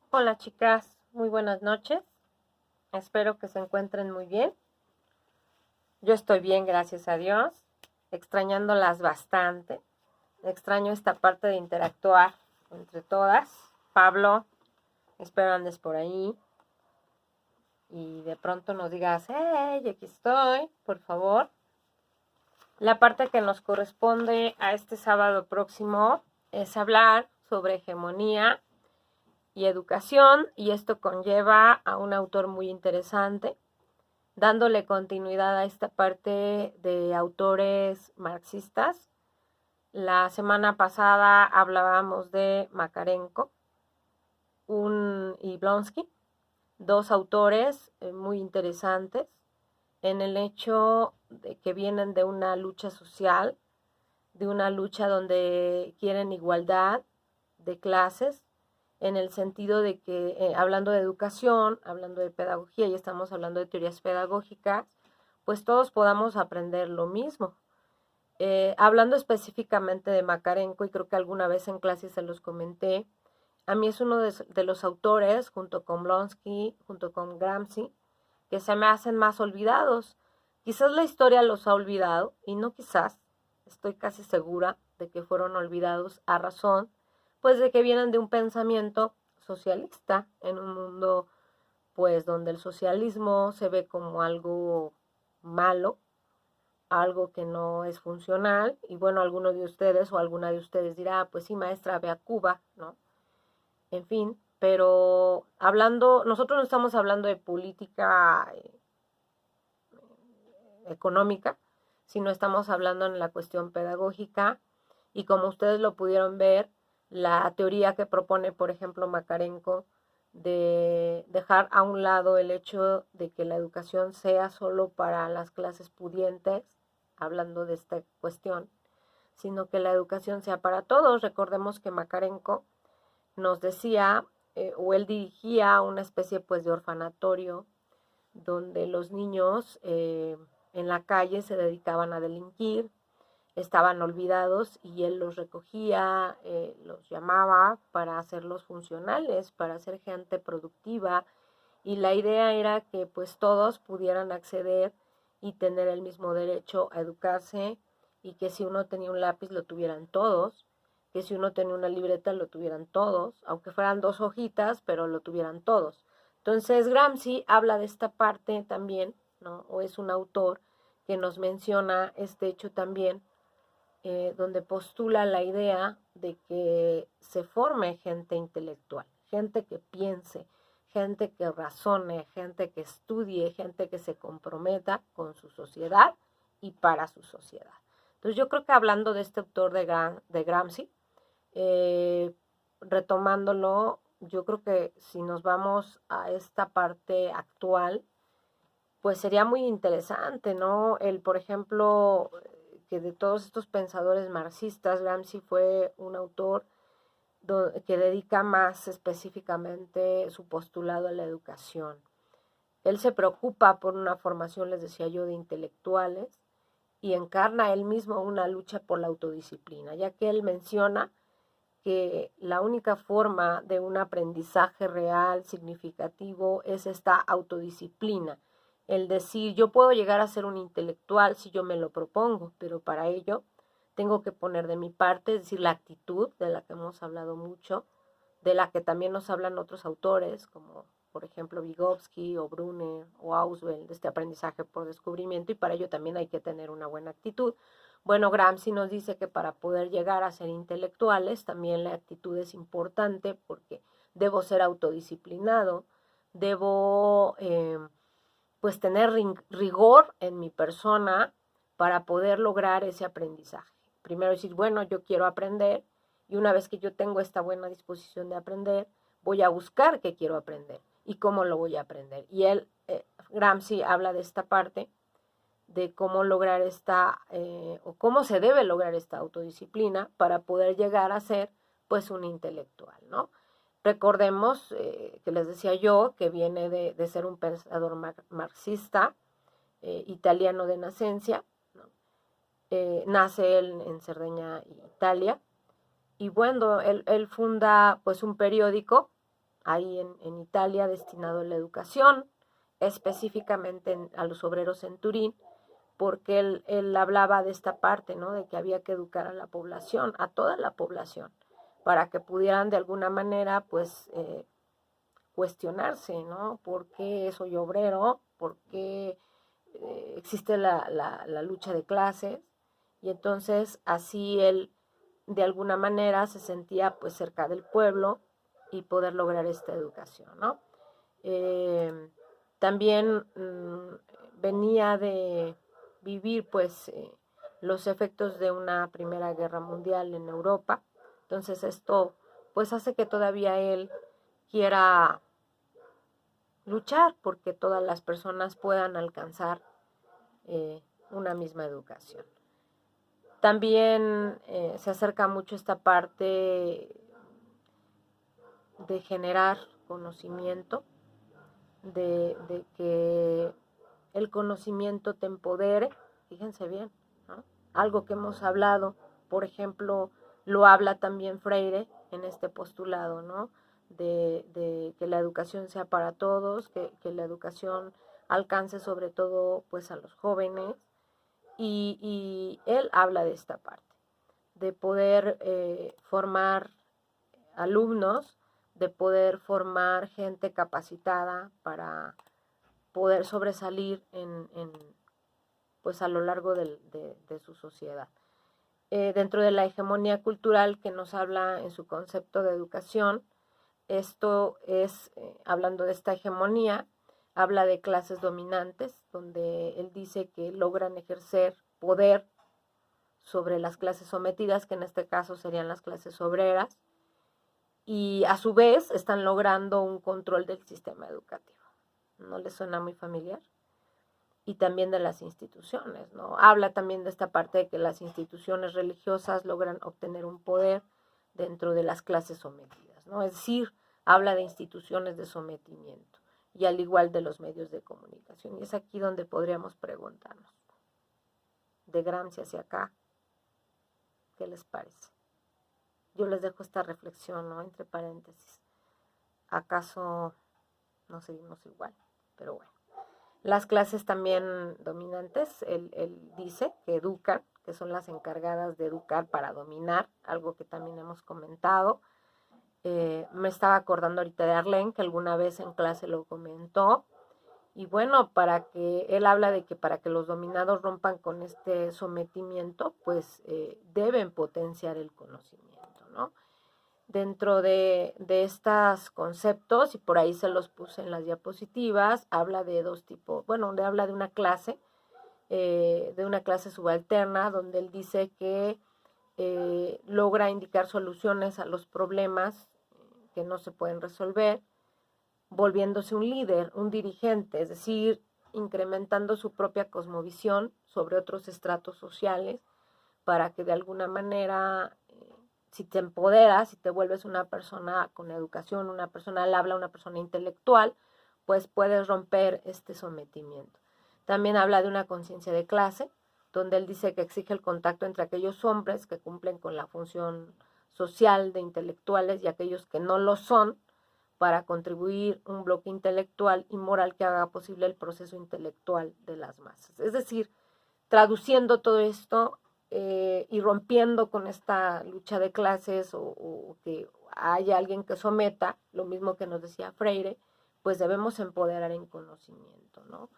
Hola chicas, muy buenas noches. Espero que se encuentren muy bien. Yo estoy bien, gracias a Dios. Extrañándolas bastante. Extraño esta parte de interactuar entre todas. Pablo, espero andes por ahí. Y de pronto nos digas, hey, aquí estoy, por favor. La parte que nos corresponde a este sábado próximo es hablar sobre hegemonía y educación, y esto conlleva a un autor muy interesante, dándole continuidad a esta parte de autores marxistas. La semana pasada hablábamos de Makarenko y Blonsky, dos autores muy interesantes en el hecho de que vienen de una lucha social, de una lucha donde quieren igualdad de clases, en el sentido de que, hablando de educación, hablando de pedagogía y estamos hablando de teorías pedagógicas, pues todos podamos aprender lo mismo. Hablando específicamente de Makarenko, y creo que alguna vez en clase se los comenté, a mí es uno de los autores, junto con Blonsky, junto con Gramsci, que se me hacen más olvidados. Quizás la historia los ha olvidado, y no quizás, estoy casi segura de que fueron olvidados a razón, pues de que vienen de un pensamiento socialista en un mundo pues donde el socialismo se ve como algo malo, algo que no es funcional, y bueno, alguno de ustedes o alguna de ustedes dirá, pues sí, maestra, ve a Cuba, ¿no? En fin, pero hablando, nosotros no estamos hablando de política económica, sino estamos hablando en la cuestión pedagógica, y como ustedes lo pudieron ver, la teoría que propone, por ejemplo, Makarenko, de dejar a un lado el hecho de que la educación sea solo para las clases pudientes, hablando de esta cuestión, sino que la educación sea para todos. Recordemos que Makarenko nos decía, o él dirigía una especie pues de orfanatorio, donde los niños en la calle se dedicaban a delinquir, estaban olvidados, y él los recogía, los llamaba para hacerlos funcionales, para ser gente productiva, y la idea era que pues todos pudieran acceder y tener el mismo derecho a educarse, y que si uno tenía un lápiz lo tuvieran todos, que si uno tenía una libreta lo tuvieran todos, aunque fueran dos hojitas, pero lo tuvieran todos. Entonces Gramsci habla de esta parte también, ¿no? O es un autor que nos menciona este hecho también, donde postula la idea de que se forme gente intelectual, gente que piense, gente que razone, gente que estudie, gente que se comprometa con su sociedad y para su sociedad. Entonces yo creo que hablando de este autor de Gramsci, eh, retomándolo, yo creo que si nos vamos a esta parte actual, pues sería muy interesante, ¿no? El, por ejemplo, que de todos estos pensadores marxistas, Gramsci fue un autor que dedica más específicamente su postulado a la educación. Él se preocupa por una formación, les decía yo, de intelectuales, y encarna él mismo una lucha por la autodisciplina, ya que él menciona que la única forma de un aprendizaje real, significativo, es esta autodisciplina. El decir, yo puedo llegar a ser un intelectual si yo me lo propongo, pero para ello tengo que poner de mi parte, es decir, la actitud de la que hemos hablado mucho, de la que también nos hablan otros autores, como por ejemplo Vygotsky o Brunner o Auswell, de este aprendizaje por descubrimiento, y para ello también hay que tener una buena actitud. Bueno, Gramsci nos dice que para poder llegar a ser intelectuales, también la actitud es importante, porque debo ser autodisciplinado, debo pues tener rigor en mi persona para poder lograr ese aprendizaje. Primero decir, bueno, yo quiero aprender, y una vez que yo tengo esta buena disposición de aprender, voy a buscar qué quiero aprender y cómo lo voy a aprender. Y él, Gramsci, habla de esta parte, de cómo lograr o cómo se debe lograr esta autodisciplina para poder llegar a ser pues un intelectual, ¿no? Recordemos que les decía yo que viene de ser un pensador marxista, italiano de nacencia, ¿no? Nace él en Cerdeña, Italia, y bueno, él funda pues un periódico ahí en Italia destinado a la educación, específicamente a los obreros en Turín, porque él hablaba de esta parte, ¿no? De que había que educar a la población, a toda la población, para que pudieran de alguna manera, pues, cuestionarse, ¿no? ¿Por qué soy obrero? ¿Por qué existe la lucha de clases? Y entonces así él de alguna manera se sentía pues cerca del pueblo y poder lograr esta educación, ¿no? También venía de vivir pues los efectos de una Primera Guerra Mundial en Europa, entonces esto pues hace que todavía él quiera luchar porque todas las personas puedan alcanzar una misma educación. También se acerca mucho esta parte de generar conocimiento, de que el conocimiento te empodere, fíjense bien, ¿no? Algo que hemos hablado, por ejemplo, lo habla también Freire en este postulado, ¿no? De que la educación sea para todos, que la educación alcance sobre todo pues a los jóvenes, y él habla de esta parte, de poder formar alumnos, de poder formar gente capacitada para poder sobresalir pues a lo largo de su sociedad. Dentro de la hegemonía cultural que nos habla en su concepto de educación, esto es, hablando de esta hegemonía, habla de clases dominantes, donde él dice que logran ejercer poder sobre las clases sometidas, que en este caso serían las clases obreras, y a su vez están logrando un control del sistema educativo. ¿No les suena muy familiar? Y también de las instituciones, ¿no? Habla también de esta parte de que las instituciones religiosas logran obtener un poder dentro de las clases sometidas, ¿no? Es decir, habla de instituciones de sometimiento y al igual de los medios de comunicación. Y es aquí donde podríamos preguntarnos, de Gramsci hacia acá, ¿qué les parece? Yo les dejo esta reflexión, ¿no? Entre paréntesis. ¿Acaso no seguimos igual? Pero bueno. Las clases también dominantes, él dice que educan, que son las encargadas de educar para dominar, algo que también hemos comentado. Me estaba acordando ahorita de Arlene, que alguna vez en clase lo comentó. Y bueno, él habla de que para que los dominados rompan con este sometimiento, pues deben potenciar el conocimiento, ¿no? Dentro de estos conceptos, y por ahí se los puse en las diapositivas, habla de dos tipos, bueno, habla de una clase subalterna, donde él dice que logra indicar soluciones a los problemas que no se pueden resolver, volviéndose un líder, un dirigente, es decir, incrementando su propia cosmovisión sobre otros estratos sociales, para que de alguna manera si te empoderas, si te vuelves una persona con educación, una persona al habla, una persona intelectual, pues puedes romper este sometimiento. También habla de una conciencia de clase, donde él dice que exige el contacto entre aquellos hombres que cumplen con la función social de intelectuales y aquellos que no lo son, para contribuir un bloque intelectual y moral que haga posible el proceso intelectual de las masas. Es decir, traduciendo todo esto, y rompiendo con esta lucha de clases o que haya alguien que someta, lo mismo que nos decía Freire, pues debemos empoderar en conocimiento, ¿no?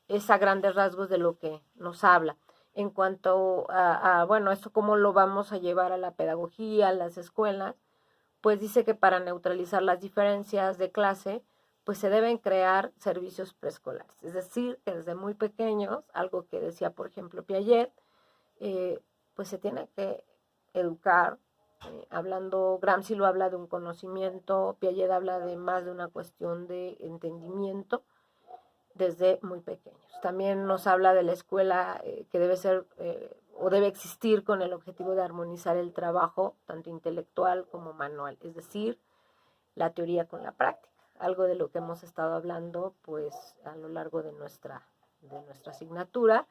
Es a grandes rasgos de lo que nos habla. En cuanto bueno, esto cómo lo vamos a llevar a la pedagogía, a las escuelas, pues dice que para neutralizar las diferencias de clase, pues se deben crear servicios preescolares. Es decir, que desde muy pequeños, algo que decía, por ejemplo, Piaget, pues se tiene que educar, hablando, Gramsci lo habla de un conocimiento, Piaget habla de más de una cuestión de entendimiento desde muy pequeños. También nos habla de la escuela que debe ser o debe existir con el objetivo de armonizar el trabajo, tanto intelectual como manual, es decir, la teoría con la práctica, algo de lo que hemos estado hablando pues a lo largo de nuestra asignatura,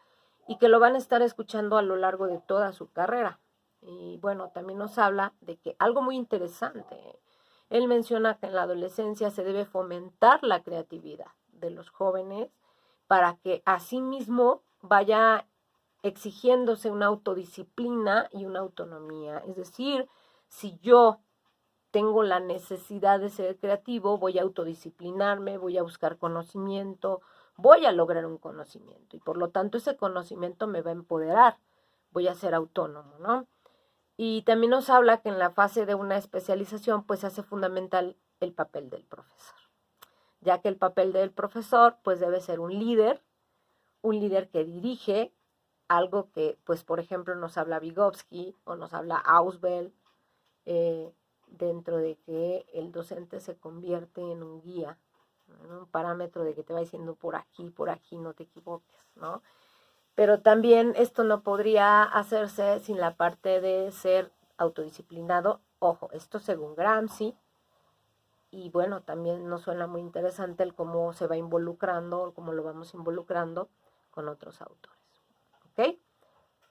y que lo van a estar escuchando a lo largo de toda su carrera. Y bueno, también nos habla de que algo muy interesante, Él menciona que en la adolescencia se debe fomentar la creatividad de los jóvenes para que asimismo vaya exigiéndose una autodisciplina y una autonomía. Es decir, si yo tengo la necesidad de ser creativo, voy a autodisciplinarme, voy a buscar conocimiento, voy a lograr un conocimiento y por lo tanto ese conocimiento me va a empoderar, voy a ser autónomo, ¿no? Y también nos habla que en la fase de una especialización pues se hace fundamental el papel del profesor, ya que el papel del profesor pues debe ser un líder que dirige, algo que pues por ejemplo nos habla Vygotsky o nos habla Ausubel, dentro de que el docente se convierte en un guía, en un parámetro de que te va diciendo por aquí, no te equivoques, ¿no? Pero también esto no podría hacerse sin la parte de ser autodisciplinado. Ojo, esto según Gramsci. Y bueno, también nos suena muy interesante el cómo se va involucrando, cómo lo vamos involucrando con otros autores. ¿Ok?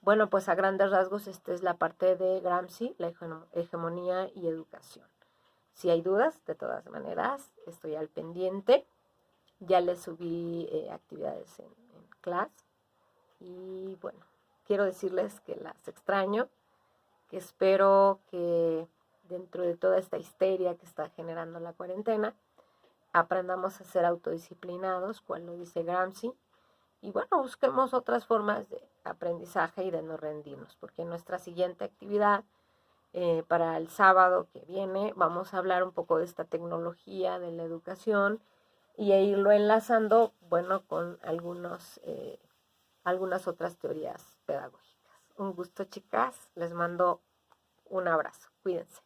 Bueno, pues a grandes rasgos esta es la parte de Gramsci, la hegemonía y educación. Si hay dudas, de todas maneras, estoy al pendiente. Ya les subí actividades en clase. Y bueno, quiero decirles que las extraño, que espero que dentro de toda esta histeria que está generando la cuarentena, aprendamos a ser autodisciplinados, cual lo dice Gramsci, y bueno, busquemos otras formas de aprendizaje y de no rendirnos, porque en nuestra siguiente actividad, para el sábado que viene, vamos a hablar un poco de esta tecnología de la educación y a irlo enlazando, bueno, con algunas otras teorías pedagógicas. Un gusto, chicas. Les mando un abrazo. Cuídense.